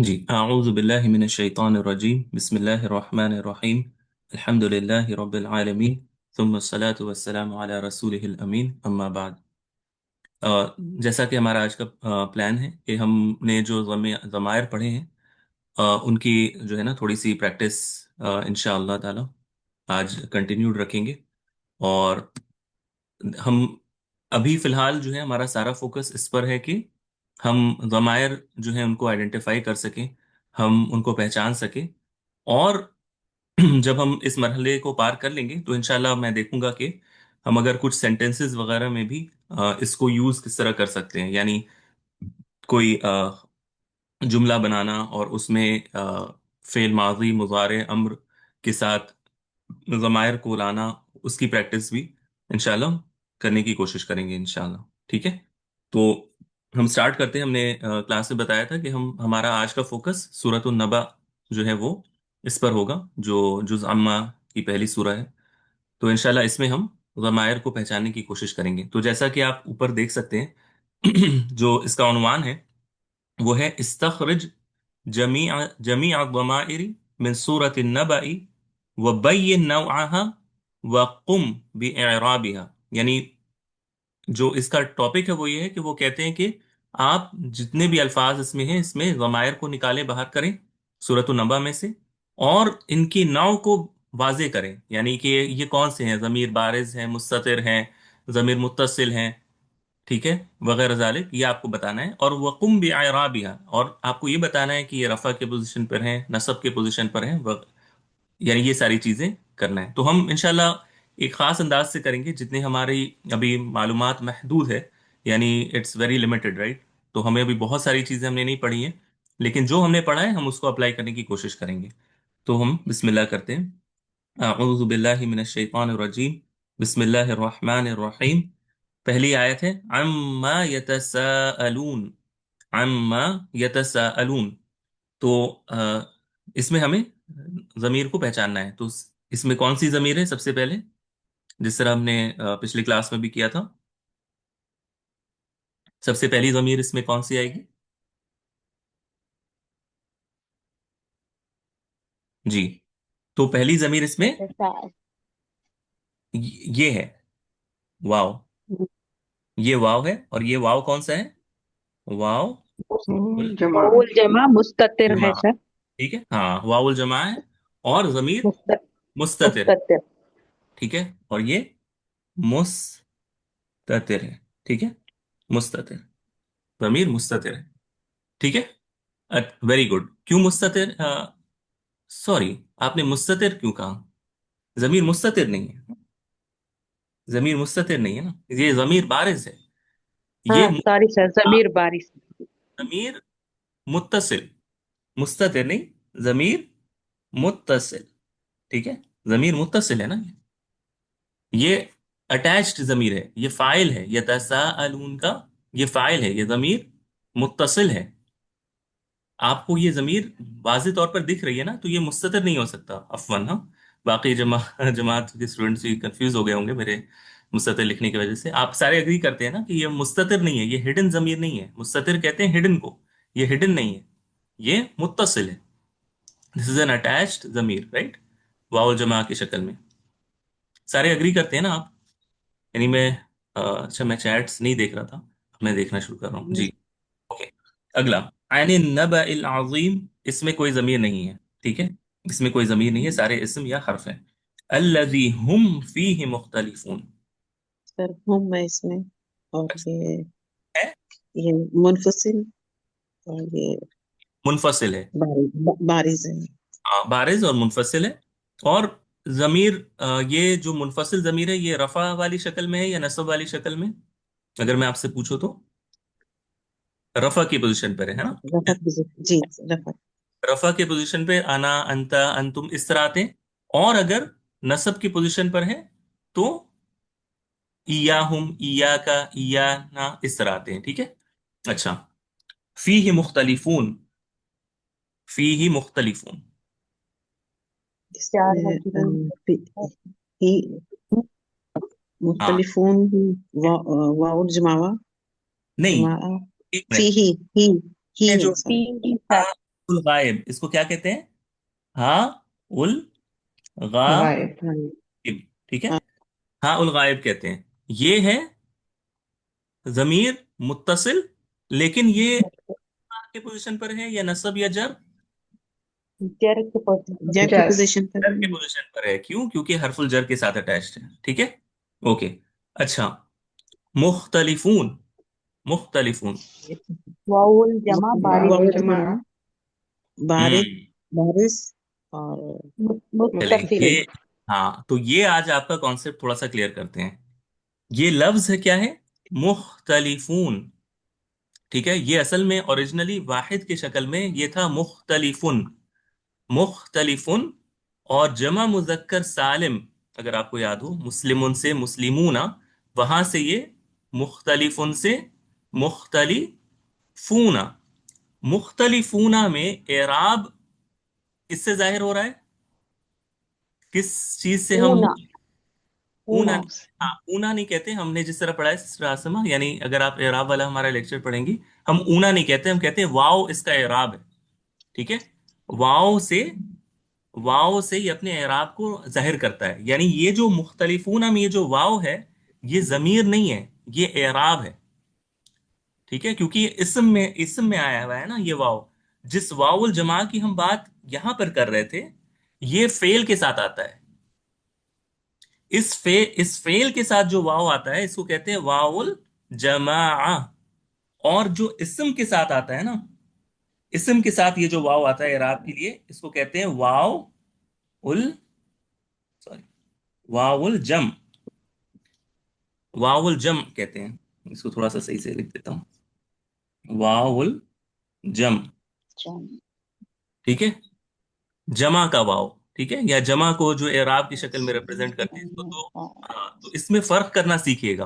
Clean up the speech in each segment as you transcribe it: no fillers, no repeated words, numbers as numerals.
جی اعوذ باللہ من الشیطان الرجیم بسم اللہ الرحمن الرحیم الحمد للہ رب العالمین ثم الصلاة والسلام علی رسولہ الامین اما بعد۔ جیسا کہ ہمارا آج کا پلان ہے کہ ہم نے جو ضمائر پڑھے ہیں ان کی جو ہے نا تھوڑی سی پریکٹس انشاء اللہ تعالی آج کنٹینیوڈ رکھیں گے۔ اور ہم ابھی فی الحال جو ہے ہمارا سارا فوکس اس پر ہے کہ ہم ضمائر جو ہیں ان کو آئیڈینٹیفائی کر سکیں، ہم ان کو پہچان سکیں، اور جب ہم اس مرحلے کو پار کر لیں گے تو انشاءاللہ میں دیکھوں گا کہ ہم اگر کچھ سینٹنسز وغیرہ میں بھی اس کو یوز کس طرح کر سکتے ہیں، یعنی کوئی جملہ بنانا اور اس میں فعل ماضی مضارع امر کے ساتھ ضمائر کو لانا، اس کی پریکٹس بھی انشاءاللہ کرنے کی کوشش کریں گے انشاءاللہ۔ ٹھیک ہے، تو ہم سٹارٹ کرتے ہیں۔ ہم نے کلاس میں بتایا تھا کہ ہمارا آج کا فوکس سورۃ النبأ جو ہے وہ اس پر ہوگا، جو جز عامہ کی پہلی سورہ ہے۔ تو انشاءاللہ اس میں ہم ضمائر کو پہچاننے کی کوشش کریں گے۔ تو جیسا کہ آپ اوپر دیکھ سکتے ہیں جو اس کا عنوان ہے وہ ہے استخرج جمیع الضمائر من سورة النبأ وبین نوعها وقم بإعرابها، یعنی جو اس کا ٹاپک ہے وہ یہ ہے کہ وہ کہتے ہیں کہ آپ جتنے بھی الفاظ اس میں ہیں اس میں ضمائر کو نکالیں، باہر کریں سورۃ النبا میں سے، اور ان کی نوع کو واضح کریں، یعنی کہ یہ کون سے ہیں، ضمیر بارز ہیں، مستتر ہیں، ضمیر متصل ہیں، ٹھیک ہے، وغیرہ ذالک، یہ آپ کو بتانا ہے۔ اور وقم بِإِعْرَابِهَا، اور آپ کو یہ بتانا ہے کہ یہ رفع کے پوزیشن پر ہیں، نصب کے پوزیشن پر ہیں، یعنی یہ ساری چیزیں کرنا ہے۔ تو ہم انشاءاللہ ایک خاص انداز سے کریں گے، جتنے ہماری ابھی معلومات محدود ہے، یعنی اٹس ویری لمیٹڈ، رائٹ؟ تو ہمیں ابھی بہت ساری چیزیں ہم نے نہیں پڑھی ہیں، لیکن جو ہم نے پڑھا ہے ہم اس کو اپلائی کرنے کی کوشش کریں گے۔ تو ہم بسم اللہ کرتے ہیں۔ اعوذ باللہ من الشیطان الرجیم بسم اللہ الرحمن الرحیم۔ پہلی آیت ہے عما یتساءلون، عما یتساءلون۔ تو اس میں ہمیں ضمیر کو پہچاننا ہے۔ تو اس میں کون سی ضمیر ہے؟ سب سے پہلے جس طرح ہم نے پچھلی کلاس میں بھی کیا تھا، سب سے پہلی ضمیر اس میں کون سی آئے گی؟ جی، تو پہلی ضمیر اس میں یہ ہے واو، یہ واو ہے، اور یہ واو کون سا ہے؟ واو جمع الجمع مستتر الجماع، ہے سر، ٹھیک ہے، ہاں واو الجماع ہے، اور ضمیر مستتر ہے، مستتر۔ ٹھیک ہے، اور یہ مستتر ہے، ٹھیک ہے، مستتر، ضمیر مستتر ہے، ٹھیک ہے، ویری گڈ۔ کیوں مستتر؟ سوری، آپ نے مستتر کیوں کہا؟ ضمیر مستتر نہیں ہے، ضمیر مستتر نہیں ہے نا، یہ ضمیر بارز ہے، ہاں یہ سوری سر، ضمیر بارش۔ ضمیر متصل، مستتر نہیں، ضمیر متصل، ٹھیک ہے، ضمیر متصل ہے نا، یہ اٹیچڈ ضمیر ہے، یہ فاعل ہے، یتساءلون کا یہ فاعل ہے، یہ ضمیر متصل ہے۔ آپ کو یہ ضمیر واضح طور پر دکھ رہی ہے نا، تو یہ مستتر نہیں ہو سکتا عفواً، ہاں، باقی جماعت کے اسٹوڈنٹس بھی کنفیوز ہو گئے ہوں گے میرے مستتر لکھنے کی وجہ سے۔ آپ سارے اگری کرتے ہیں نا کہ یہ مستتر نہیں ہے، یہ ہڈن ضمیر نہیں ہے، مستتر کہتے ہیں ہڈن کو، یہ ہڈن نہیں ہے، یہ متصل ہے، دس از این اٹیچڈ ضمیر، رائٹ، واو جمع کی شکل میں۔ سارے اگری کرتے ہیں نا آپ؟ یعنی میں اچھا میں چیٹس نہیں دیکھ رہا تھا، میں دیکھنا شروع کر رہا ہوں، جی اوکے۔ اگلا عین النبأ العظیم، اس میں کوئی ضمیر نہیں ہے، ٹھیک ہے، اس میں کوئی ضمیر نہیں ہے، سارے اسم یا حرف ہیں۔ الذی ہم فیہ مختلفون، سر ہم ہے اس میں، اور ہے یہ منفصل، اور یہ منفصل ہے، بارز ہے۔ بارز اور منفصل ہے، اور ضمیر یہ جو منفصل ضمیر ہے یہ رفع والی شکل میں ہے یا نصب والی شکل میں؟ اگر میں آپ سے پوچھوں تو رفع کی پوزیشن پر ہے نا؟ رفعت جی، رفعت رفع کے پوزیشن پہ انا انتا انتم اس طرح آتے ہیں، اور اگر نصب کی پوزیشن پر ہے تو ایاہم ایاکا ایانا اس طرح آتے ہیں، ٹھیک ہے۔ اچھا، فیہ مختلفون، فیہ مختلفون، اس چار میں مجرور ہی ہاں مختلفون، واؤ جماوا نہیں، جماع ایک فی منٹ، ہی میں ہے جو سوری۔ فی سر، उल गायब, इसको क्या कहते हैं? हा उल गायब। गायब। हाँ। ठीक है, हाँ, हा उल गायब कहते हैं। ये है जमीर मुत्तसिल, लेकिन ये के पोजीशन पर है या नसब या जर? जर के जर की जर। पोजीशन पर जर है। के पोजीशन पर है। क्यों? क्योंकि हरफुल जर के साथ अटैच्ड है। ठीक है, ओके। अच्छा, मुख्तलिफून, मुख्तलिफून। वाउल जमा बारिश। वाओ जमा बारिश, हम्म, बारिश और चलिए मुत्तसिल। ये, हाँ तो ये आज आपका कॉन्सेप्ट थोड़ा सा क्लियर करते हैं। ये लफ्ज है क्या है? मुख्तलिफून। ठीक है, ये असल में ओरिजिनली वाहिद की शक्ल में ये था मुख्तलिफुन, मुख्तलिफुन। और जमा मुजक्कर सालिम, अगर आपको याद हो, मुस्लिमुन से मुस्लिमूना, वहां से ये मुख्तलिफुन से मुख्तलिफूना। मुख्तलिफूना में एराब किससे जाहिर हो रहा है? किस चीज से हम? ऊना। ऊना। ऊना। हाँ, ऊना नहीं कहते हमने, जिस तरह पढ़ा है सिस्टर आसमा, यानी अगर आप एराब वाला हमारा लेक्चर पढ़ेंगी, हम ऊना नहीं कहते, हम कहते हैं वाओ इसका एराब है। ठीक है, वाओ से, वाव से ये अपने एराब को जाहिर करता है। यानी ये जो मुख्तलिफूना में ये जो वाव है, ये जमीर नहीं है, ये एराब है। ठीक है, क्योंकि ये इसम में आया हुआ है ना ये वाव। जिस वाउल जमा की हम बात यहां पर कर रहे थे, ये फेल के साथ आता है। इस फेल के साथ जो वाव आता है, इसको कहते हैं वाउल जमा। और जो इसम के साथ आता है ना, इसम के साथ ये जो वाव आता है एराब के लिए, इसको कहते हैं वाव उल, सॉरी, वाउल जम, वाउल जम कहते हैं। इसको थोड़ा सा सही से लिख देता हूँ, वाउल जम। ठीक है, जमा का वाव। ठीक है, या जमा को जो एराब की शक्ल में रिप्रेजेंट करते हैं तो हाँ, तो इसमें फर्क करना सीखिएगा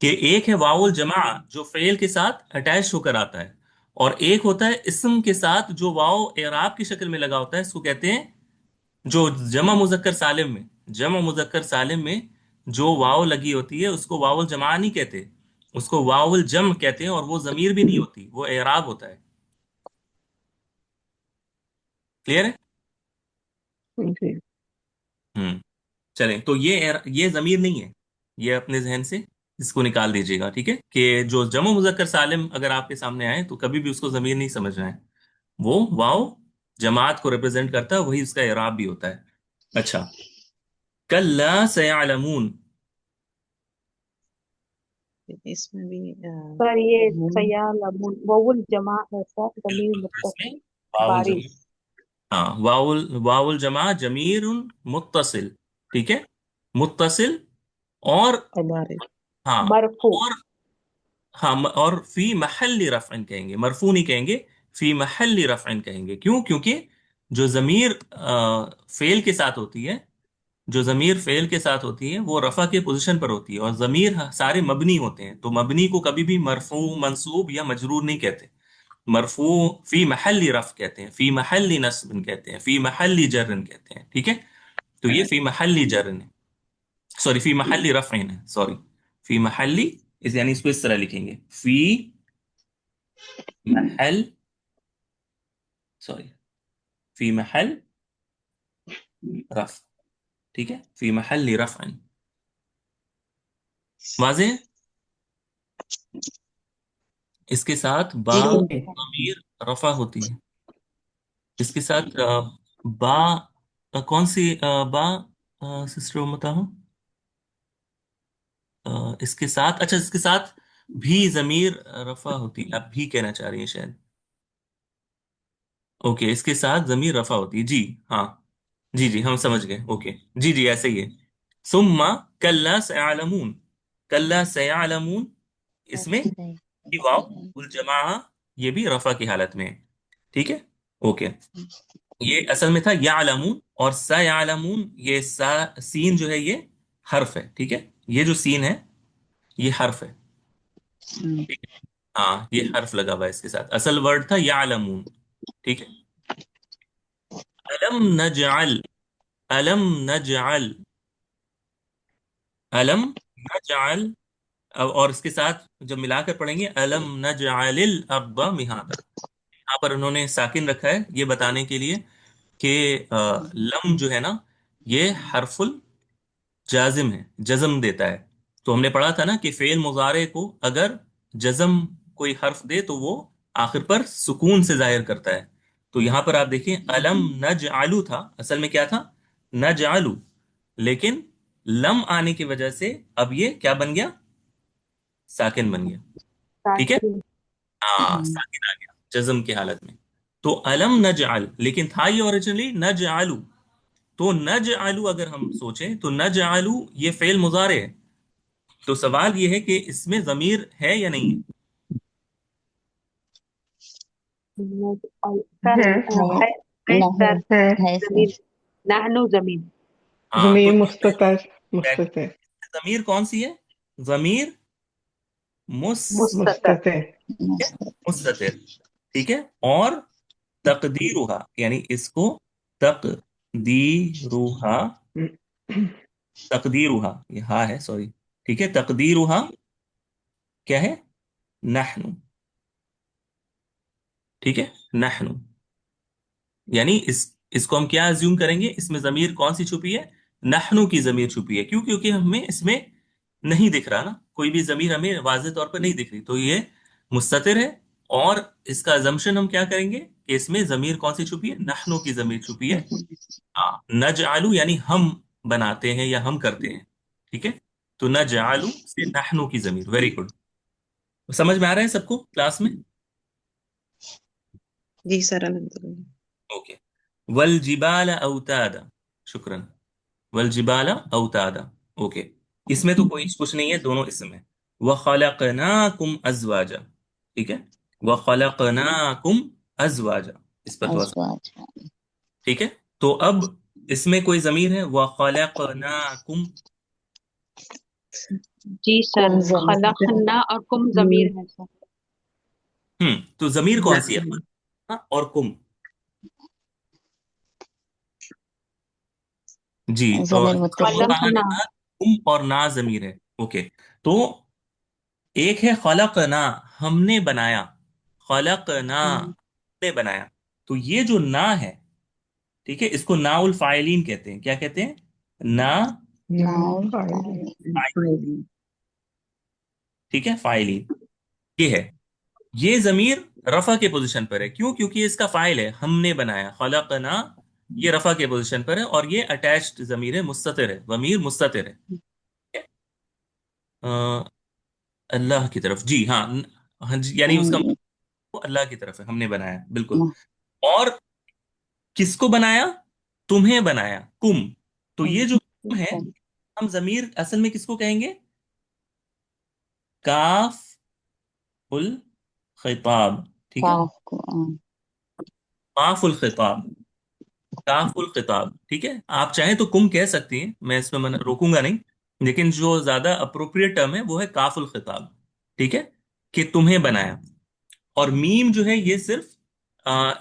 कि एक है वाउल जमा जो फेल के साथ अटैच होकर आता है, और एक होता है इस्म के साथ जो वाव एराब की शक्ल में लगा होता है, इसको कहते हैं, जो जमा मुजक्कर सालिम में, जमा मुजक्कर सालिम में जो वाव लगी होती है उसको वावल जमा नहीं कहते, उसको वावल जम कहते हैं। और वो जमीर भी नहीं होती, वो एराब होता है। क्लियर है? जी। हम्म, चलें, तो ये जमीर नहीं है, ये अपने जहन से इसको निकाल दीजिएगा। ठीक है, कि जो जमा मुजक्कर सालिम अगर आपके सामने आए तो कभी भी उसको जमीर नहीं समझना है। वो वाव जमात को रिप्रेजेंट करता है, वही उसका एराब भी होता है। अच्छा, कल्ला सयअलमून। इसमें भी सर ये नून सयाल वाउल जमा है सर, जमीर बिल्कुल, तो इसमें मुत्तसिल। वावुल जमा, बारिश। हाँ वावुल, वावुल जमा जमीर मुत्तसिल। ठीक है, मुत्तसिल। और और बारिश। हाँ, मरफू। और हाँ, और फी महल्ली रफ़अन कहेंगे, मरफू नहीं कहेंगे, फी महल्ली रफ़अन कहेंगे। क्यों? क्योंकि जो जमीर फेल के साथ होती है, जो जमीर फेल के साथ होती है वो रफा के पोजीशन पर होती है, और जमीर सारे मबनी होते हैं, तो मबनी को कभी भी मरफू मंसूब या मजरूर नहीं कहते। मरफू फी महल्ली रफ कहते हैं, फी महल्ली नस्ब कहते हैं, फी महल्ली जर्रन कहते हैं। ठीक है, तो ये फी महल्ली जर्रन है, सॉरी फी महल्ली रफ़इन है, सॉरी, फी महल्ली, इस यानी इसको इस तरह लिखेंगे, फी महल, सॉरी, फी महल रफ। ठीक है, फी महल्ली रफ़इन। वाज़ेह है? इसके साथ बा जी ज़मीर रफा होती है। इसके साथ बा, कौन सी बा, सिस्टर बताओ। इसके साथ, अच्छा इसके साथ भी जमीर रफा होती है, आप भी कहना चाह रही हैं शायद। ओके, इसके साथ जमीर रफा होती है, जी हाँ, जी जी हम समझ गए, ओके। जी जी ऐसे ही है। सुम्मा कल्ला सयालमून, कल्ला सयालमून, इसमें भी वाव उल जमा, ये भी रफा की हालत में है। ठीक है, ओके। ये असल में था यालमून, और सयालमून, ये सीन जो है ये हर्फ है। ठीक है, ये जो सीन है ये हर्फ है। ठीक है, हाँ ये हर्फ लगा हुआ है इसके साथ, असल वर्ड था यालमून। ठीक है, अलम नजअल, अलम नजअल, अलम नजअल। और इसके साथ जब मिलाकर पढ़ेंगे, अलम नजअलिल अर्द मिहादा, यहाँ पर उन्होंने साकिन रखा है ये बताने के लिए कि लम जो है ना ये हरफुल जाजिम है, जज्म देता है। तो हमने पढ़ा था ना कि फेल मुजारे को अगर जज्म कोई हर्फ दे तो वो आखिर पर सुकून से जाहिर करता है। तो यहां पर आप देखिए अलम नजअलु था, असल में क्या था, नजअलु, लेकिन लम आने की वजह से अब ये क्या बन गया, साकिन बन गया। ठीक है, साकिन। हाँ साकिन आ गया जज्म की हालत में। तो अलम नजअल, लेकिन था ये ओरिजिनली नजअलु। तो नजअलु अगर हम सोचें तो नजअलु ये फेल मुजारे है। तो सवाल ये है कि इसमें जमीर है या नहीं है। सर है है सर। है सर। जमीन। नहनु जमीन। हाँ तो ज़मीर इसमें मुस्ततर मुस्ततर जमीर कौन सी है, जमीर मुस मुस्ततर। मुस्ततर। मुस्ततिर। ठीक है, और तकदीरुहा यानी इसको तकदीरुहा, तकदीरुहा ये हा है सॉरी, ठीक है, तकदीरुहा क्या है, नहनु। ठीक है, नहनु, यानी इसको हम क्या अज्यूम करेंगे, इसमें जमीर कौन सी छुपी है, नहनु की जमीर छुपी है। क्यों, क्योंकि हमें इसमें नहीं दिख रहा ना, कोई भी जमीर हमें वाज़ेह तौर पर नहीं दिख रही, तो ये मुस्ततिर है। और इसका अजम्पशन हम क्या करेंगे कि इसमें जमीर कौन सी छुपी है, नहनु की जमीर छुपी है। हाँ, नजअलु यानी हम बनाते हैं या हम करते हैं। ठीक है, तो नजअलु से नहनु की जमीर, वेरी गुड। समझ में आ रहा है सबको क्लास में। जी सर, अल्हम्दुलिल्लाह। ओके, वल जिबाल औतादा, शुक्रन, वल जिबाल औतादा। ओके, इसमें तो कोई कुछ नहीं है, दोनों इसमें है। व खलकनाकुम अजवाजा, ठीक है, व खलकनाकुम अजवाजा, इस पर थोड़ा सा, अज़वाज। ठीक है। तो अब इसमें कोई जमीर है, व खलकनाकुम। जी सर, कुम ज़मीर। खलकना और कुम जमीर है सर। तो जमीर कौन सी है, न- हाँ, और कुम। जी, और ज़मीर वो मुत्तसिल। कहा खलकना। ना, तुम और ना जमीर है। ओके, तो एक है खलकना, हमने बनाया, खलकना हमने बनाया। तो ये जो ना है, ठीक है, इसको नाउल फाइलिन कहते हैं। क्या कहते हैं, ना नाउल फाइल, फाइल। ठीक है, फाइलिन ये है। ये जमीर रफा के पोजीशन पर है। क्यों, क्योंकि इसका फाइल है, हमने बनाया, खलकना, ये रफा के पोजीशन पर है और ये अटैच्ड जमीर है, मुस्ततिर है, जमीर मुस्ततिर है। अ, अल्लाह की तरफ, जी हाँ, हाँ जी, यानी उसका हम्म, मतलब अल्लाह की तरफ है, हमने बनाया, बिल्कुल। और किसको बनाया, तुम्हें बनाया, कुम। तो ये जो कुम है, हम जमीर असल में किसको कहेंगे, काफ उल खिताब, ठीक है, काफ को। काफ उल खिताब, काफ उल खिताब, ठीक है। आप चाहें तो कुम कह सकती हैं, मैं इसमें रोकूंगा नहीं, लेकिन जो ज्यादा अप्रोप्रिएट टर्म है वो है काफ उल खिताब। ठीक है, कि तुम्हें बनाया। और मीम जो है ये सिर्फ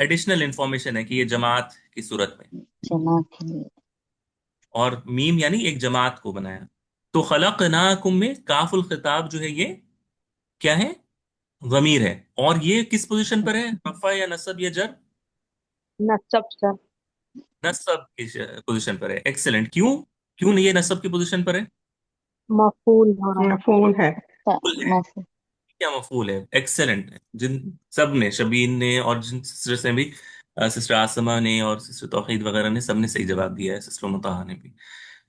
एडिशनल इंफॉर्मेशन है कि ये जमात की सूरत में, जमा के लिए। और मीम यानी एक जमात को बनाया। तो खलकनाकुम में काफुल खिताब जो है ये क्या है, ज़मीर है। और ये किस पोजीशन पर है, रफा या नसब या जर, नसब सर। नसब की पोजीशन पर है। एक्सेलेंट, क्यों, क्यों नहीं ये नसब की पोजीशन पर है, मफूल हो रहा है। मफूल है। मफूल है, मफूल। क्या मफूल है, एक्सेलेंट। जिन सब ने, शबीन ने और जिन सिस्टर से भी, सिस्टर आसमा ने और सिस्टर तौहीद वगैरह ने, सबने सही जवाब दिया है, सिस्टर मुताहा ने भी।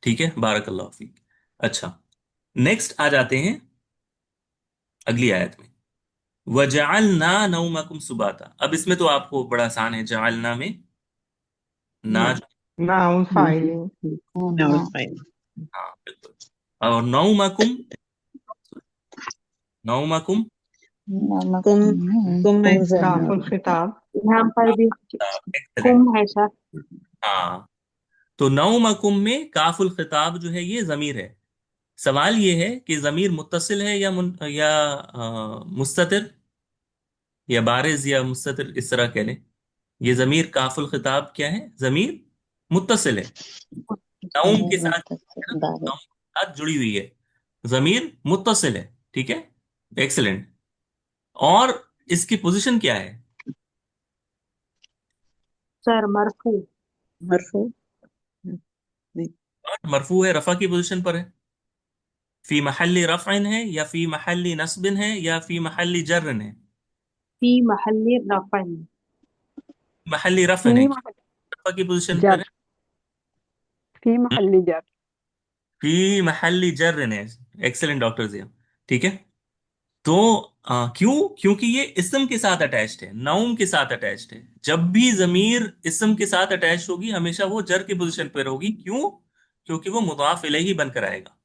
ठीक है, बारकल्लाह फीक। अच्छा, नेक्स्ट आ जाते हैं अगली आयत में। वजअलना नौमकुम सुबाता। अब इसमें तो आपको बड़ा आसान है, जअलना में ना, नाउल फाइल। नाउल फाइल। हाँ बिल्कुल। और नौमकुम, नौमकुम नमक कुम में कुम है। काफुल खिताब। यहाँ पर भी एक्सेलेंट। कुम है सर। हाँ, तो नौमकुम में काफुल खिताब जो है ये जमीर है। सवाल ये है कि जमीर मुत्तसिल है या मुस्ततिर, या बारिज या मुस्ततिर, इस तरह कह लें। ये जमीर काफुल खिताब क्या है, जमीर मुत्तसिल है, नौम के जमीर साथ, मुत्तसिल नौम बारिश। के साथ जुड़ी हुई है, जमीर मुत्तसिल है। ठीक है, एक्सेलेंट। और इसकी पोजीशन क्या है, सर मरफू मरफू नहीं और मरफू है, रफा की पोजीशन पर है। फी महल्ली रफ़इन है या फी महल्ली नस्बिन है या फी महल्ली जर्रन है? फी महल्ली रफ़इन महल्ली रफ़इन है, في क्या محل रफा की पोजीशन पर جر है? في محل جر फी महल्ली जर्रन है। एक्सेलेंट डॉक्टर जिया। ठीक है। तो क्यों? क्योंकि ये इस्म के साथ अटैच्ड है, नाउन के साथ अटैच्ड है। जब भी जमीर इस्म के साथ अटैच होगी हमेशा वो जर की पोजीशन पर होगी। क्यों? क्योंकि वो मुदाफ इलैहि बनकर आएगा।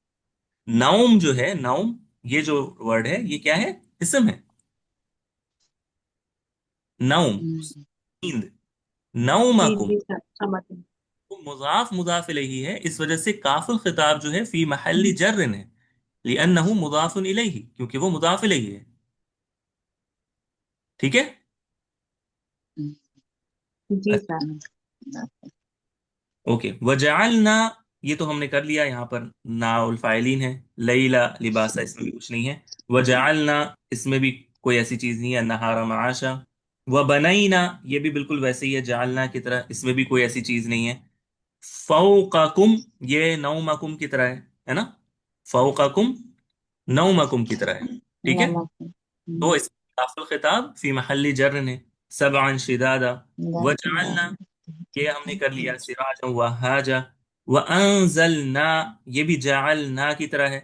नाउम जो है, नाउम, ये जो वर्ड है ये क्या है? इस्म है। नाउम, नींद। जी नौमकुम, जी सर समझ गई। वो मुजाफ मुजाफ इलैहि है, इस वजह से काफिल खिताब जो है फी महल्ली जर्रन है, लिअन्नहु मुदाफुन इलैहि, क्योंकि वो मुदाफ इलैहि है। ठीक है। जी सर ओके, वजअलना, ये तो हमने कर लिया। यहाँ पर नाउल फाइलिन है, लैला लिबासा, इसमें भी कुछ नहीं है। वजअलना, इसमें भी कोई ऐसी चीज नहीं है। नहारा माशा, व बनैना, ये भी बिल्कुल वैसे ही है जालना की तरह, इसमें भी कोई ऐसी चीज नहीं है। फौकाकुम, ये नौमकुम की तरह है ना? फौकाकुम नौमकुम की तरह है। ठीक है। तो इस काफिल खिताब फी महल्ली जर्र ने सबअन शिदादा। वजअलना, ये हमने कर लिया। सिराजन वहाजा, व अंजलना, ये भी जअलना की तरह है।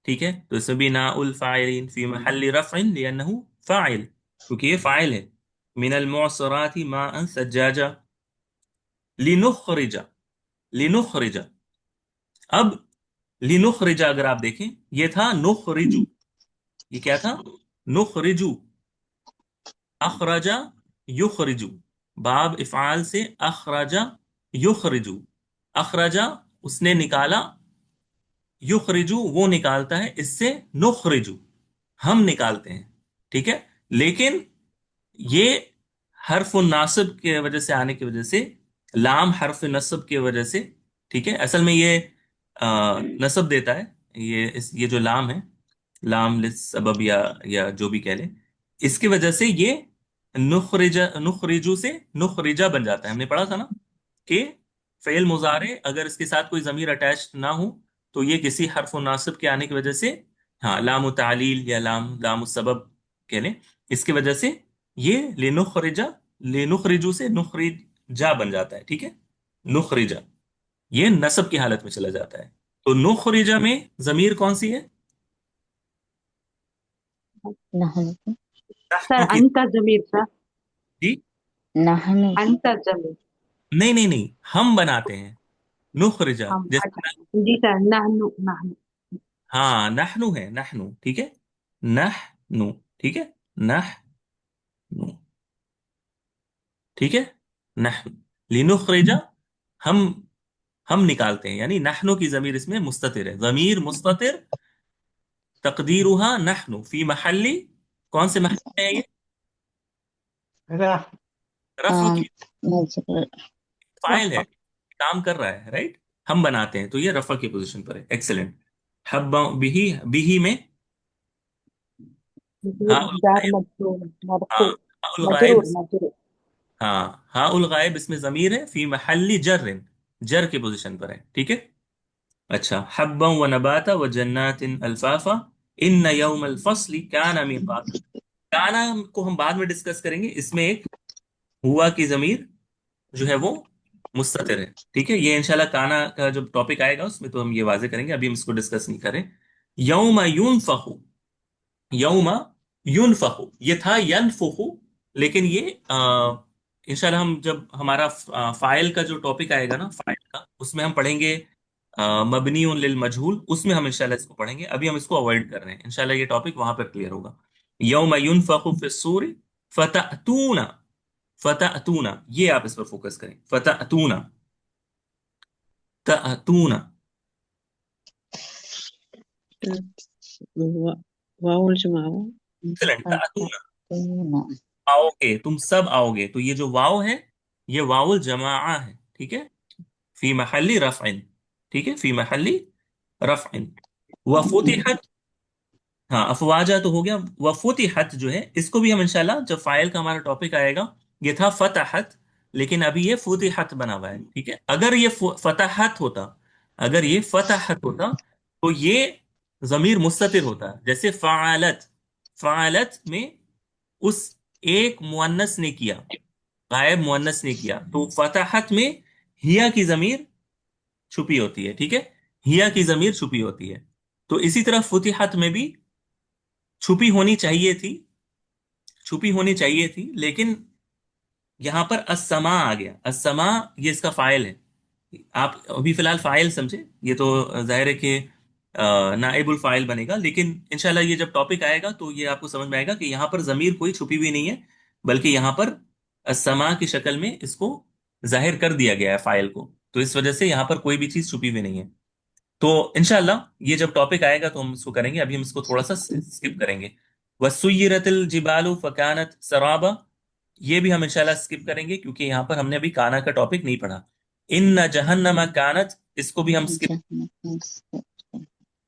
ठीक है। तो इसमें भी नाउल फाइलिन फी महल्ली रफ़इन लिअन्नहु फाइल, क्योंकि ये फाइल है। मिनल मुअस्सराति माअन सज्जाजा, लिनुखरिजा, लिनुखरिजा। अब लिनुखरिजा अगर आप देखें, ये था नुखरिजु। ये क्या था? नुखरिजु। अखरजा युखरिजु, बाब इफ़ाल से अखरजा युखरिजु। अखरजा उसने निकाला, युखरिजु वो निकालता है, इससे नुखरिजु हम निकालते हैं। ठीक है। लेकिन ये हर्फ नासिब के वजह से आने की वजह से, लाम हर्फ नस्ब की वजह से, ठीक है, असल में ये नस्ब देता है। ये जो लाम है, लाम लिस्सबब या जो भी कह लें, इसकी वजह से ये नुखरिजा, नुखरिजू से नुखरिजा बन जाता है। हमने पढ़ा था ना कि फेल मुजारे अगर इसके साथ कोई जमीर अटैच ना हो तो ये किसी हर्फ नासिब के आने की वजह से, हाँ, लाम तालील या लाम सबब कह लें, इसकी वजह से ये लेनुखरिजा, लेनुखरिजू से नुखरिजा बन जाता है। ठीक है। नुखरिजा ये नसब की हालत में चला जाता है। तो नुखरिजा में जमीर कौन सी है? नहनु सर नहनु की। अंत जमीर सर जी, नहनु अंत जमीर नहीं नहीं नहीं, हम बनाते हैं नुखरिजा, हम अच्छा जैसे जी सर नहनु नहनु हाँ, नहनु है, नहनु। ठीक है। नहनु। ठीक है। नहनु। ठीक है। नहनु लिनुखरिजा, हम हम निकालते हैं, यानी नहनु की जमीर इसमें मुस्ततिर है। जमीर मुस्ततिर तकदीरुहा नहनु फी महल्ली, कौन से महल में है ये? रफ रफ की। मजबूर फाइल है, रफ़ा काम कर रहा है, राइट। हम बनाते हैं तो ये रफा की पोजीशन पर है। एक्सेलेंट। हब्बा बिही, बिही में मजबूर हाँ उल जार गायब। मजबूर हाँ मरफू हाँ उल गायब। मजरूर मजरूर हाँ हाँ उल गायब इसमें जमीर है, फी महल्ली जर्रिन, जर की पोजीशन पर है। ठीक है। अच्छा, हब्बा व नबाता व जन्नातिन अल्फाफा, इन यौम अल-फस्ल काना मीक़ाता। काना को हम बाद में डिस्कस करेंगे। इसमें एक हुआ की जमीर जो है वो मुस्ततिर है। ठीक है। ये इंशाल्लाह काना का जब टॉपिक आएगा उसमें तो हम ये वाजे करेंगे, अभी हम इसको डिस्कस नहीं करें। यौम युनफखु, यौम युनफखु, ये था यनफुखु, लेकिन ये इंशाल्लाह हम जब हमारा फाइल का जो टॉपिक आएगा ना, फाइल का, उसमें हम पढ़ेंगे मबनी लिल मजहूल, उसमें हम इंशाल्लाह इसको पढ़ेंगे। अभी हम इसको अवॉइड कर रहे हैं, इंशाल्लाह ये टॉपिक वहां पर क्लियर होगा। यौम युनफखु फिस्सूर फतअतूना, फतअतूना, ये आप इस पर फोकस करें। फतअतूना, तअतूना। वाउल जमाओ एक्सीलेंट, तअतूना, तूना आओगे, तुम सब आओगे। तो ये जो वाव है ये वाउल जमा है। ठीक है। फी महल्ली रफ़इन। ठीक है। फी महल्ली रफ़इन। वफुतिहत, हाँ, अफवाजा तो हो गया। वफुतिहत जो है इसको भी हम इंशाल्लाह जब फाइल का हमारा टॉपिक आएगा, ये था फतहत, لیکن ابھی یہ فتحت بنا ہوا ہے، ٹھیک ہے؟ اگر یہ فتحت ہوتا، اگر یہ فتحت ہوتا تو یہ ضمیر مستتر ہوتا، جیسے فعالت، فعالت میں اس ایک مؤنث نے کیا، غائب مؤنث نے کیا، تو فتحت میں ہیا کی ضمیر چھپی ہوتی ہے، ٹھیک ہے؟ ہیا کی ضمیر چھپی ہوتی ہے، تو اسی طرح فتحت میں بھی چھپی ہونی چاہیے تھی، چھپی ہونی چاہیے تھی، لیکن یہاں پر السما آ گیا، السما یہ اس کا فاعل ہے، آپ ابھی فی الحال فاعل سمجھے، یہ تو ظاہر ہے کہ نائب الفاعل بنے گا، لیکن انشاءاللہ یہ جب ٹاپک آئے گا تو یہ آپ کو سمجھ میں آئے گا کہ یہاں پر ضمیر کوئی چھپی ہوئی نہیں ہے، بلکہ یہاں پر السما کی شکل میں اس کو ظاہر کر دیا گیا ہے فاعل کو، تو اس وجہ سے یہاں پر کوئی بھی چیز چھپی ہوئی نہیں ہے۔ تو انشاءاللہ یہ جب ٹاپک آئے گا تو ہم اس کو کریں گے، ابھی ہم اس کو تھوڑا سا اسکپ کریں گے۔ وَسُيِّرَتِ الْجِبَالُ فَكَانَتْ سَرَابًا، یہ بھی ہم انشاءاللہ اسکپ کریں گے کیونکہ یہاں پر ہم نے ابھی کانا کا ٹاپک نہیں پڑھا۔ ان جہنم کانت، اس کو بھی ہم اسکپ،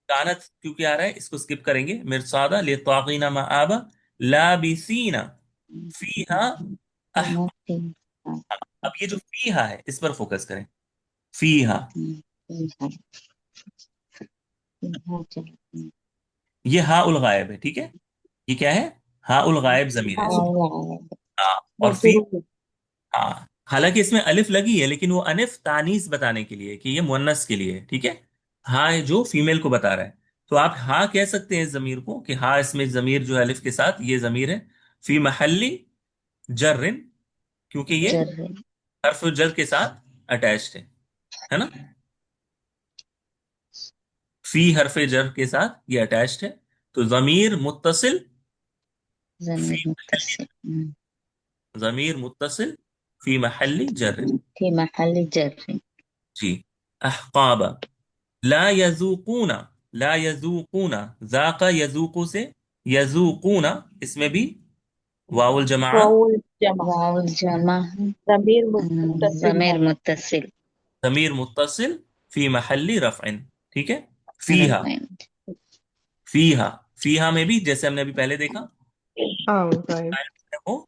کانت کیونکہ آ رہا ہے اس کو اسکپ کریں گے۔ مرصادا للطاغین مآبا لابثین فیہا اب یہ جو فیہا ہے اس پر فوکس کریں، فیہا، یہ ہاء الغائب ہے، ٹھیک ہے؟ یہ کیا ہے؟ ہاء الغائب ضمیر ہے اس میں، ہاں، اور فی، مجرور ہاں، حالانکہ اس میں الف لگی ہے لیکن وہ الف تانیث بتانے کے لیے کہ یہ مؤنث کے لیے ہے، ٹھیک ہے؟ ہاں جو فیمیل کو بتا رہا ہے، تو آپ ہاں کہہ سکتے ہیں اس ضمیر کو کہ ہاں اس میں ضمیر جو ہے الف کے ساتھ، یہ ضمیر ہے فی محلی جر، کیونکہ یہ حرف جر کے ساتھ اٹیچڈ ہے نا؟ فی حرف جر کے ساتھ یہ اٹیچڈ ہے، تو ضمیر متصل، فی ضمیر متصل فی محل جر، في محل جر. جی۔ احقابا، لا یذوقون، لا یذوقون، ذاق یذوق سے یذوقون، اس میں بھی واو الجماعہ، واو الجمع واو الجمع ضمیر متصل ضمیر ہے، متصل ضمیر متصل فی محل رفع، ٹھیک ہے؟ فیہا، رفع. فیہا، فیہا میں بھی جیسے ہم نے ابھی پہلے دیکھا غائب. وہ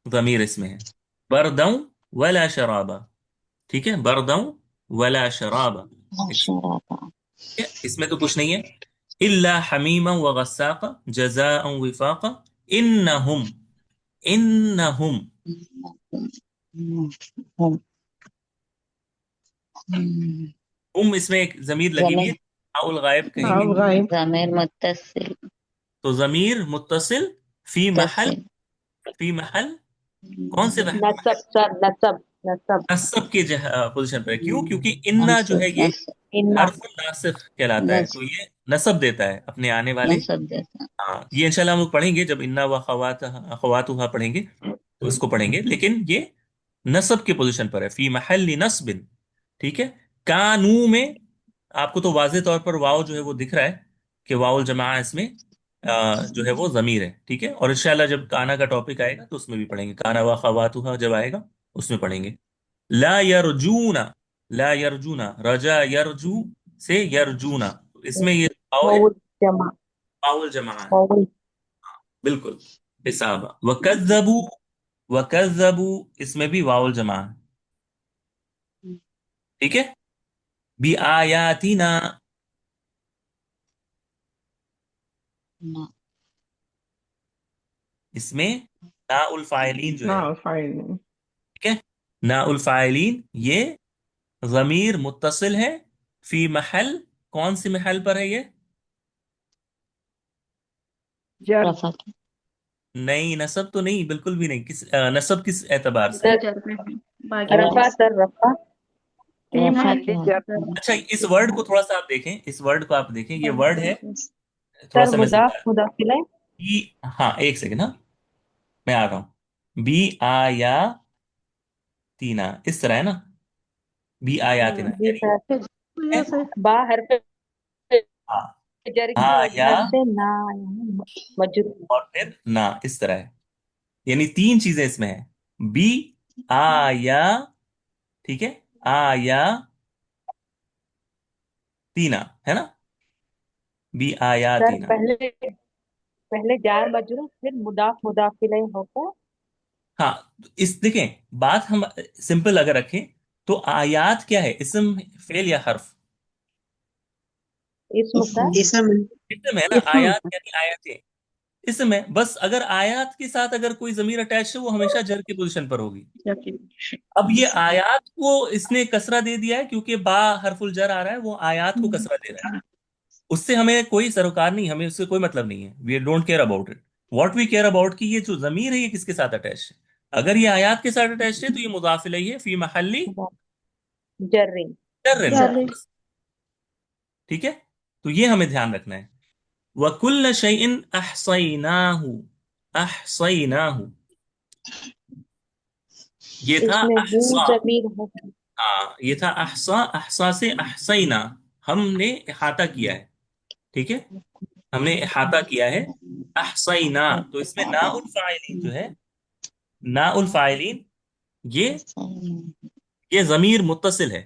ضمیر اس میں ہے، بردوں ولا شرابا، ٹھیک ہے؟ بردوں ولا شرابا، شرابا. اس میں تو کچھ نہیں ہے، الا حمیما وغساقا جزاء وفاقا انہم، انہم، هم ہم اس میں ایک ضمیر لگی ہوئی ہے، ضمیر ہاء الغائب کہیں گے غائب. ضمیر متصل تو ضمیر متصل فی محل، متصل فی محل کون سے محل؟ نصب سر، نصب نصب نصب کے پوزیشن پہ ہے، کیوں؟ کیونکہ انا جو ہے یہ ان حرف ناسخ کہلاتا ہے، تو یہ نصب دیتا ہے اپنے آنے والے، نصب دیتا. ہاں یہ انشاءاللہ ہم لوگ پڑھیں گے جب انا و اخواتها پڑھیں گے تو اس کو پڑھیں گے، لیکن یہ نصب کے پوزیشن پر ہے، فی محل نصب، ٹھیک ہے؟ کانو میں آپ کو تو واضح طور پر واو جو ہے وہ دکھ رہا ہے کہ واو الجماعہ اس میں جو ہے وہ ضمیر ہے، ٹھیک ہے؟ اور انشاءاللہ جب کانا کا ٹاپک آئے گا تو اس میں بھی پڑھیں گے، کانا و اخواتها جب آئے گا اس میں پڑھیں گے۔ لا یرجون، لا یرجون، رجا یرجو سے یرجونا، اس میں یہ واو ہے، واو الجمع، واو الجماعہ ہے، واو بالکل، حساب وکذبوا، وکذبوا اس میں بھی واو الجماعہ ہے، ٹھیک ہے؟ بآیاتنا، اس میں نا الفاعلین جو ہے، فائل نہیں. ٹھیک ہے؟ نا الفاعلین یہ ضمیر متصل ہے فی محل، کون سی محل پر ہے یہ؟ جر. رفع. نہیں، نصب تو نہیں، بالکل بھی نہیں، کس نصب کس اعتبار سے؟ در جر میں ہے. باقی رفع سر، رفع فی رفع محل کیا جر. اچھا اس ورڈ کو تھوڑا سا آپ دیکھیں، اس ورڈ کو آپ دیکھیں، یہ ورڈ ہے تھوڑا سر، سا میں مضاف مضاف الیہ، بی، ہاں ایک سیکنڈ، ہاں میں آ رہا ہوں، بی آیا تینا، اس طرح ہے نا، بی آیا تینا جی یعنی سر، با حرف ہاں، جر کی ہاں یا وجہ سے نا مجرور، اور پھر نہ، اس طرح ہے، یعنی تین چیزیں اس میں ہیں، بی آیا، ٹھیک ہے؟ آیا تینا ہے نا، بی آیا سر تینا، پہلے جار مجرور پھر مضاف مضاف الیہ ہوتا हाँ, इस देखें, बात हम सिंपल अगर रखें तो आयात क्या है, इसम, फेल या हर्फ? इसम का इसम इसम है ना, इसम आयात यानी आयतें, इसम है। बस अगर आयात के साथ अगर कोई जमीर अटैच है वो हमेशा जर की पोजीशन पर होगी। यकीन अब ये आयात को इसने कसरा दे दिया है क्योंकि बा हरफुल जर आ रहा है, वो आयात को कसरा दे रहा है। उससे हमें कोई सरोकार नहीं, हमें उससे कोई मतलब नहीं है, we don't care about it. What we care about कि ये जो जमीर है ये किसके साथ अटैच है। अगर ये आयात के साथ अटैच है तो ये मुदाफ इलैहि है, फी महल्ली जर्रिन। जर्रिन। जर्री बस, ठीक है। तो ये हमें ध्यान रखना है। वकुल्ल शैइन अहसैनाहु, अहसैनाहु, ये था इसमें हु अहसा। जमीर है। हाँ, ये था अहसा, अहसा से अहसैना, हमने इहाता किया है, ठीक है, हमने इहाता किया है। अहसैना, तो इसमें नाउल फाइलिन जो है, नाउल फाइलिन, ये ये जमीर मुत्तसिल है,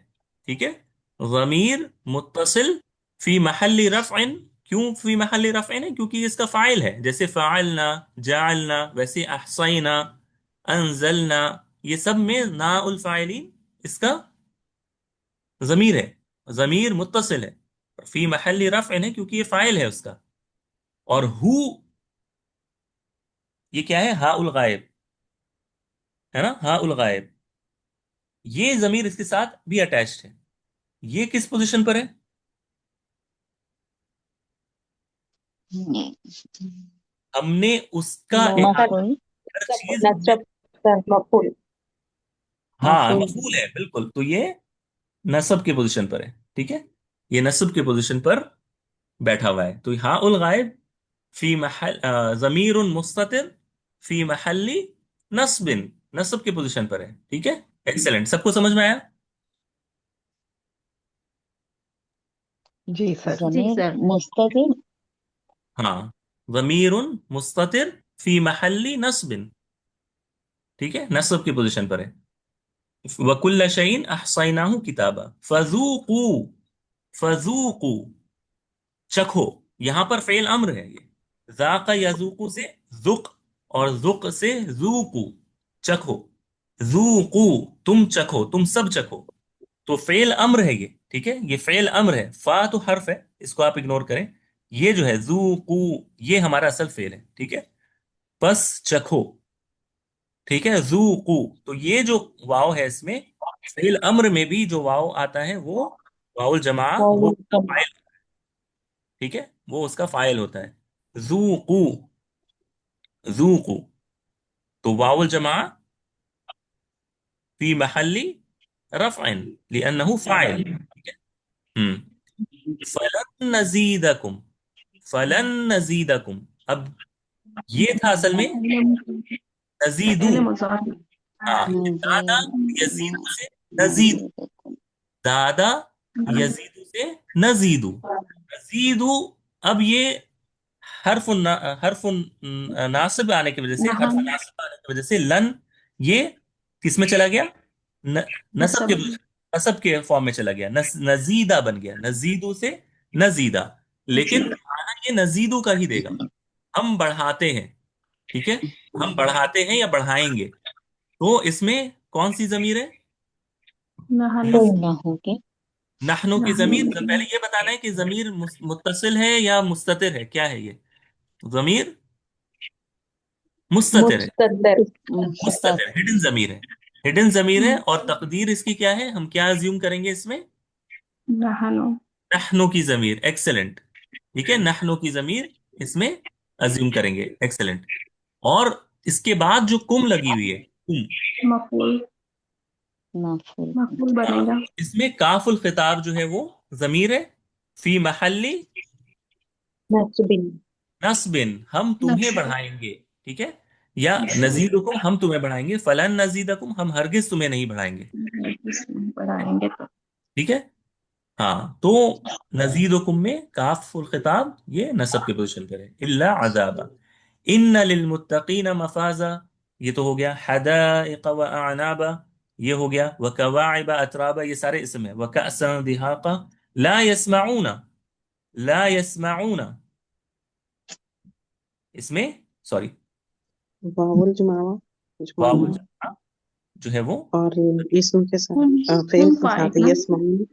ठीक है, जमीर मुत्तसिल फी महल्ली रफ़इन। क्यों फी महल्ली रफ़इन है? क्योंकि इसका फाइल है, जैसे फ़अलना, जअलना, वैसे अहसैना, अनज़लना, ये सब में नाउल फाइलिन इसका जमीर है, जमीर मुत्तसिल है, फी महल्ली रफ़इन है क्योंकि ये फाइल है उसका। और हु, ये क्या है, हा उल गायब, है ना, हा उल गायब, ये जमीर इसके साथ भी अटैच्ड है। ये किस पोजीशन पर है? हमने उसका इहाता मफूल मफूल हर चीज में। नसब कर मफूल। हाँ, मफूल मफूल है बिल्कुल, तो ये नसब के पोजीशन पर है, ठीक है, ये नसब के पोजीशन पर बैठा हुआ है। तो हा उल गायब फी महल, जमीर मुस्ततिर फी महल्ली नस्बिन, नसब के पोजीशन पर है, ठीक है। एक्सेलेंट, सबको समझ में आया? जी सर। जी जमीर सर। मुस्ततिर हाँ, जमीर मुस्ततिर फी महल्ली नस्बिन, ठीक है, नसब की पोजीशन पर है। वकुल्ल शैइन अहसैनाहु किताबा फजूकू, फजूकू, चखो, यहां पर फेल अम्र है ये, जाका यजूकू से जुक, और जुक से जूकू, चखो, जूकू, तुम चखो, तुम सब चखो। तो फेल अम्र है ये, ठीक है, ये फेल अम्र है, फा तो हर्फ है, इसको आप इग्नोर करें। ये जो है जूकू, ये हमारा असल फेल है, ठीक है, बस चखो, ठीक है, जूकू। तो ये जो वाव है इसमें, फेल अम्र में भी जो वाव आता है वो वाउल जमा, वो उसका फाइल, ठीक है, वो उसका फाइल होता है। जूकू, जूकू, तो वाउल जमा फी महल्ली रफ़इन लिअन्नहु फाइल, ठीक है। फलन नजीदकुम, फलन नजीदकुम, अब ये था असल में नजीदू। पहले मुजाफ। हाँ, ये दादा यजीदू से नजीद, दादा यजीदू से नजीदू, नजीदू। अब ये हर्फ नासिब आने की वजह से, हर्फ नहम नासिब आने की वजह से लन, ये किस में चला गया, न, नसब के, नसब नसब के फॉर्म में चला गया, नजीदा बन गया, नजीदू से नजीदा। लेकिन खाना ये नजीदू का ही देगा, हम बढ़ाते हैं, ठीक है, हम बढ़ाते हैं या बढ़ाएंगे। तो इसमें कौन सी जमीर है? नहनु न हो के नहनु की नहनु जमीर। पहले ये बताना है कि जमीर मुत्तसिल है या मुस्ततिर है, क्या है ये जमीर? मुस्ततिर है, मुस्तदर। मुस्तत मुस्ततिर, हिडन जमीर है, हिडन जमीर है। और तकदीर इसकी क्या है, हम क्या अज्यूम करेंगे इसमें? नहनु नहनु की जमीर, एक्सेलेंट, ठीक है, नहनु की जमीर इसमें अज्यूम करेंगे, एक्सेलेंट। और इसके बाद जो कुम लगी हुई है, कुम, मफूल मफूल मफूल बनेगा। इसमें काफुल खिताब जो है वो जमीर है, फी महल्ली नस्बिन। नस्बिन, हम तुम्हें नस्ब बढ़ाएंगे, ठीक है, या नजीदुकुम, हम तुम्हें बढ़ाएंगे, फलन नजीदकुम, हम हरगिज तुम्हें नहीं बढ़ाएंगे, बढ़ाएंगे तो ठीक है। हाँ, तो नजीदुकुम में काफुल खिताब ये नसब के पोजीशन पर है, इल्ला अजाबा, इन्न लिलमुत्तकीन मफाजा, ये तो हो गया, हदाइक व अनाबा, ये हो गया, व कवाइब अतराबा, ये सारे इसम है, व कअसन दिहाका, ला यस्माऊना, ला यस्माऊना, इसमें सॉरी, वावुल जमावा वाव मजमूआ जमा जो है वो और इसम के साथ हम फेल हम के साथ फाइल ना यस्माउन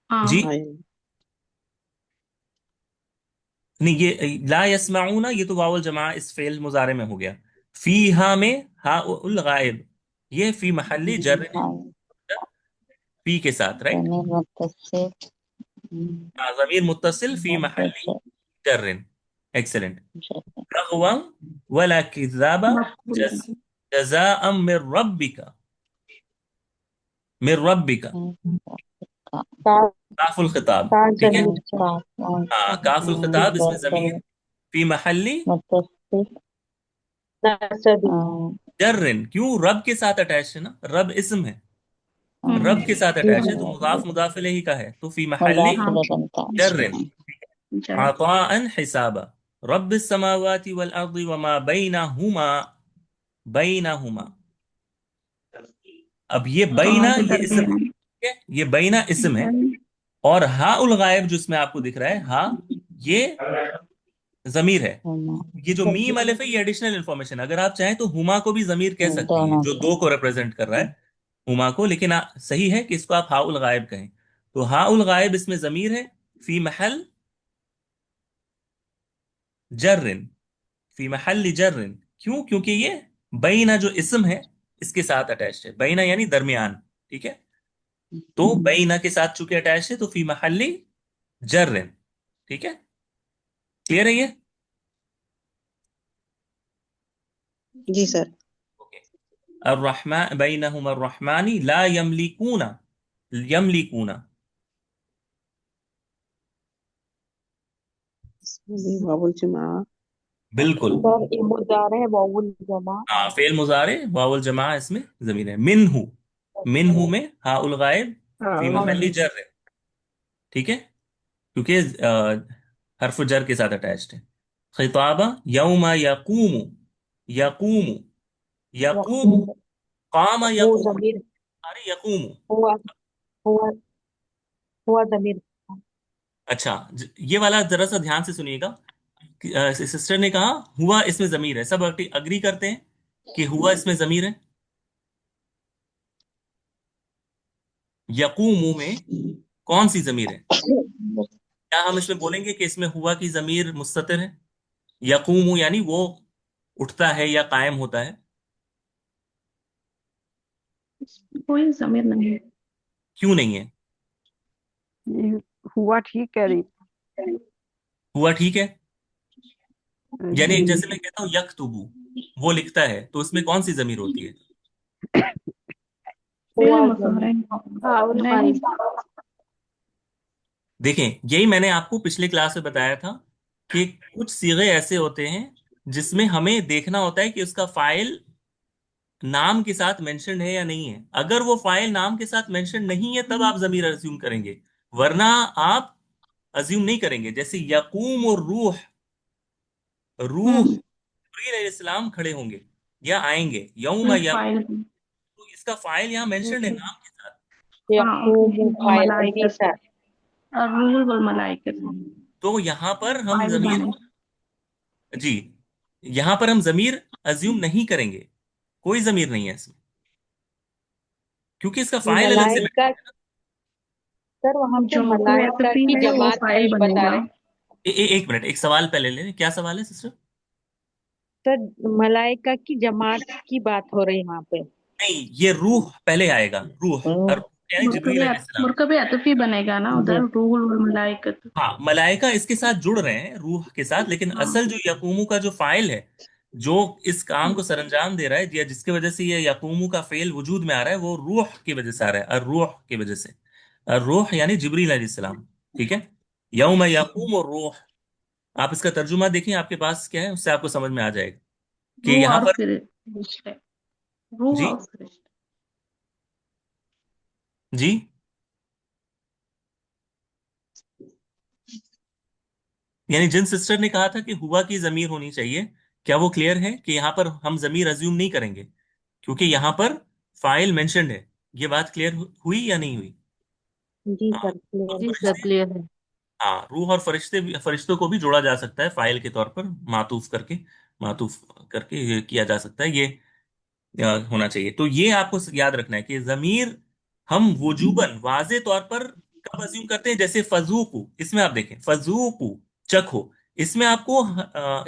हाँ जी फाइल। नहीं, ये ला यस्माऊना ये तो वावल जमा इस फेल मुजारे में हो गया। फीहा में हा उल गायब, ये फी महल्ली जर है, हाँ फी के साथ, राइट। जमीर मुत्तसिल ज़मीर मुत्तसिल फी महल्ली मुंफसिल जर। एक्सेलेंट। जर रग़वन वला किज़ाबा मफूल जज़ाअम मिर रब्बिका, का ता काफुल खिताब, ता ठीक है। जमीर काफ हाँ, काफुल खिताब इसमें मुत्तसिल ज़मीर फी महल्ली मुत्तसिल नसबी जर्रिन, क्यों, रब के साथ अटैच है ना, रब इसम है, रब के साथ जी अटैच है तो हाँ मुदाफ मुदाफ इलैहि का है, तो फी महल्ली मुदाफ हाँ इलैहि बनता है। जर्रिन। जर अताअन हिसाबा रब्बिस समावाति वल अर्दि वमा बैनहुमा, बैनहुमा। अब ये दोनों बैना के ये इसम है, दरमियान ठीक है, ये बैना इसम है। जर और हा उल गायब जो इसमें आपको दिख रहा है, हा, ये जमीर है। हुमा ये जो मीम अलिफ है ये एडिशनल इंफॉर्मेशन, अगर आप चाहें तो हुमा को भी जमीर कह सकती हैं दोनों जो के दो को रिप्रेजेंट कर रहा है, हुमा को, लेकिन सही है कि इसको आप हाउल गायब कहें। तो हाउल गायब इसमें जमीर है फी महल जर्रिन, फी महल जर्रिन। क्यों, क्योंकि ये बैना जो इसम है इसके साथ अटैच्ड है, बैना यानी दरमियान, ठीक है। तो बैना के साथ चूंकि अटैच है तो फी महल जर्रिन, ठीक है। क्लियर है ये? जी सर। अर्रहमान बैनहुम अर्रहमानी ला यमलिकूना, यमलिकूना, इसमें भी वावुल जमा बिल्कुल। सर ये मुजारे है वाउल जमा हाँ, फेल मुजारे वावल जमा इसमें जमीन है। मिनहू, मिनहू में हाउल गायब फी महल्ली जर है, ठीक है, क्योंकि हर्फ जर के साथ अटैच्ड है। खिताबा यौमा यकूमु, यकूमु, यकूम, यकूम कामा वो यकूम, जमीर अरे यकूमु। हुआ हुआ हुआ जमीर अच्छा, ये वाला जरा सा ध्यान से सुनिएगा। सिस्टर ने कहा हुआ इसमें जमीर है, सब अग्री करते हैं कि हुआ इसमें जमीर है। यकूमु में कौन सी जमीर है? क्या हम इसमें बोलेंगे कि इसमें हुआ की जमीर मुस्ततिर है? यकूमु यानी वो उठता है या कायम होता है। कोई जमीर नहीं क्यों नहीं है? ये हुआ ठीक कह रही हुआ ठीक है, यानी जी जैसे मैं कहता हूँ यकतुबु, वो लिखता है, तो उसमें कौन सी जमीर होती है? फेल हुआ मुजारे जमीर हाउल नहीं गायब देखें, यही मैंने आपको पिछले क्लास में बताया था कि कुछ सीगे ऐसे होते हैं जिसमें हमें देखना होता है कि उसका फाइल नाम के साथ मेंशन है या नहीं है। अगर वो फाइल नाम के साथ मेंशन नहीं है तब आप जमीर अज्यूम करेंगे, वरना आप अज्यूम नहीं करेंगे। जैसे यकूम और रूह, रूह हम्म जिब्रील इस्लाम खड़े होंगे या आएंगे, यौम यक, फाइल तो इसका फाइल यहाँ मेंशन है नाम के साथ। हाँ यकूम फाइल जी मलाइकत सर और रूहुल वल मलाइकत तो यहाँ पर हम फाइल जमीर, बने जी, यहाँ पर हम जमीर अज्यूम नहीं करेंगे, कोई जमीर नहीं है इसमें, क्योंकि इसका फाइल अलग से मलाइका सर वहाँ पे जो मौजूद मलाइका एतफी की है वो जमात फाइल बता बनेगा। रहे एक मिनट, एक सवाल पहले ले लें। क्या सवाल है सिस्टर? सर मलाइका की जमात की बात हो रही है वहाँ पे नहीं, ये रूह पहले आएगा, रूह, और रूह यानी जिब्रील अलैहिस्सलाम। मुरकब अतफी बनेगा ना जी उधर रूहुल वल मलाइकत। हाँ, मलाइका इसके साथ जुड़ रहे हैं रूह के साथ, लेकिन हाँ असल जो यकूमू का जो फाइल है, जो इस काम को सरंजाम दे रहा है या जिसकी वजह से ये यकूमू का फेल वजूद में आ रहा है, वो रूह की वजह से आ रहा है, और रूह की वजह से, और रूह यानी जिब्रील अलैहिस्सलाम, ठीक है। यौम यकूम और रूह, आप इसका तर्जुमा देखें आपके पास क्या है, उससे आपको समझ में आ जाएगा कि रूह यहाँ और पर, फरिश्ते रूह जी, और फरिश्ते जी, यानी जिन सिस्टर ने कहा था कि हुआ की जमीर होनी चाहिए, क्या वो क्लियर है कि यहाँ पर हम जमीर अज्यूम नहीं करेंगे क्योंकि यहाँ पर फाइल मेंशन्ड है? ये बात क्लियर हुई या नहीं हुई? जी हाँ, सर और क्लियर जी सर फरिश्ते, क्लियर है। हाँ, रूह और फरिश्तों को भी जोड़ा जा सकता है फाइल के तौर पर, मातूफ करके, मातूफ करके ये किया जा सकता है। ये ہونا چاہیے. تو یہ آپ کو یاد رکھنا ہے کہ ضمیر ہم وجوباً واضح طور پر کب ازیوم کرتے ہیں؟ جیسے فذوقو، اس میں آپ دیکھیں فذوقو چکھو، اس میں آپ کو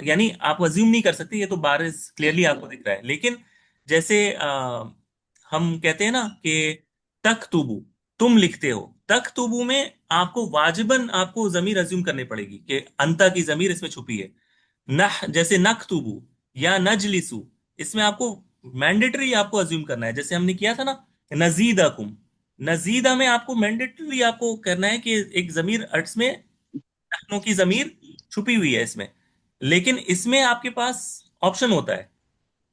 یعنی آپ ازیوم نہیں کر سکتے، یہ تو بارز کلیئرلی آپ کو دکھ رہا ہے. لیکن جیسے ہم کہتے ہیں نا کہ تکتبو، تم لکھتے ہو، تکتبو میں آپ کو واجباً آپ کو ضمیر ازیوم کرنی پڑے گی کہ انتا کی ضمیر اس میں چھپی ہے. جیسے نکتبو یا نجلسو، اس میں آپ کو مینڈیٹری آپ کو ازیوم کرنا ہے. جیسے ہم نے کیا تھا نا نزیدکم، نزیدہ میں آپ کو مینڈیٹری آپ کو کرنا ہے کہ ایک ضمیر ارٹس میں نحنوں کی ضمیر چھپی ہوئی ہے اس میں. لیکن اس میں آپ کے پاس آپشن ہوتا ہے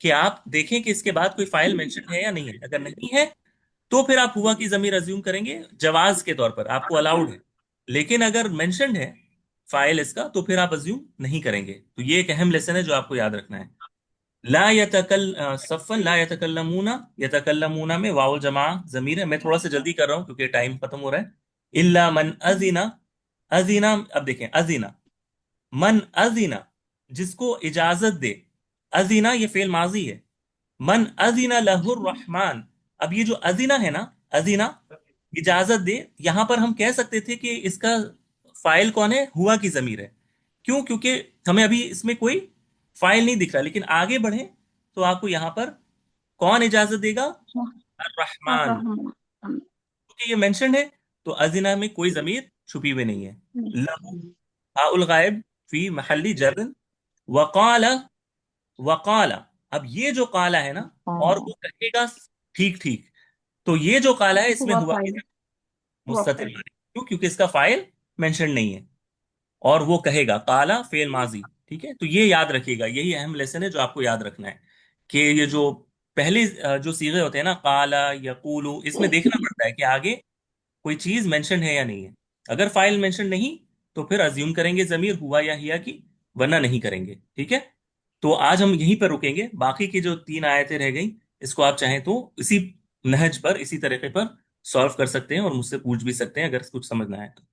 کہ آپ دیکھیں کہ اس کے بعد کوئی فائل مینشن ہے یا نہیں ہے. اگر نہیں ہے تو پھر آپ ہوا کی ضمیر ازیوم کریں گے جواز کے طور پر، آپ کو الاؤڈ ہے. لیکن اگر مینشنڈ ہے فائل اس کا تو پھر آپ ازیوم نہیں کریں گے. تو یہ ایک اہم لیسن ہے جو آپ کو یاد رکھنا ہے. لا صفا لا یتکلمون، یتکلمون میں واو الجماع ضمیر ہے. میں تھوڑا سا جلدی کر رہا ہوں کیونکہ ٹائم ختم ہو رہا ہے. الا من اذن، اذن اب دیکھیں اذن، من اذن جس کو اجازت دے، اذن یہ فعل ماضی ہے. من اذن لہ الرحمن، اب یہ جو اذن ہے نا، اذن اجازت دے، یہاں پر ہم کہہ سکتے تھے کہ اس کا فائل کون ہے؟ ہوا کی ضمیر ہے. کیوں؟ کیونکہ ہمیں ابھی اس میں کوئی فائل نہیں دکھ رہا. لیکن آگے بڑھیں تو آپ کو یہاں پر کون اجازت دے گا؟ الرحمن. الرحمن. کیونکہ یہ مینشنڈ ہے تو ازنا میں کوئی ضمیر چھپی ہوئی نہیں ہے. لہو ہاء الغائب فی محل جر. وقال، وقال اب یہ جو قالا ہے نا، اور وہ کہے گا ٹھیک ٹھیک، تو یہ جو قالا ہے اس میں ہوا ہوا فائل، ہوا مستتر فائل. کیوں؟ کیونکہ اس کا فائل مینشن نہیں ہے. اور وہ کہے گا قالا فعل ماضی. ٹھیک ہے، تو یہ یاد رکھیے گا، یہی اہم لیسن ہے جو آپ کو یاد رکھنا ہے کہ یہ جو پہلے جو صیغے ہوتے ہیں نا قالا یقولو، اس میں دیکھنا پڑتا ہے کہ آگے کوئی چیز مینشن ہے یا نہیں ہے. اگر فائل مینشن نہیں تو پھر ازیوم کریں گے ضمیر ہوا یا ہیا کی، ورنہ نہیں کریں گے. ٹھیک ہے، تو آج ہم یہیں پر رکیں گے. باقی کی جو 3 آیتیں رہ گئیں اس کو آپ چاہیں تو اسی نہج پر، اسی طریقے پر سالو کر سکتے ہیں اور مجھ سے پوچھ بھی سکتے ہیں اگر کچھ سمجھ نہ آئے تو.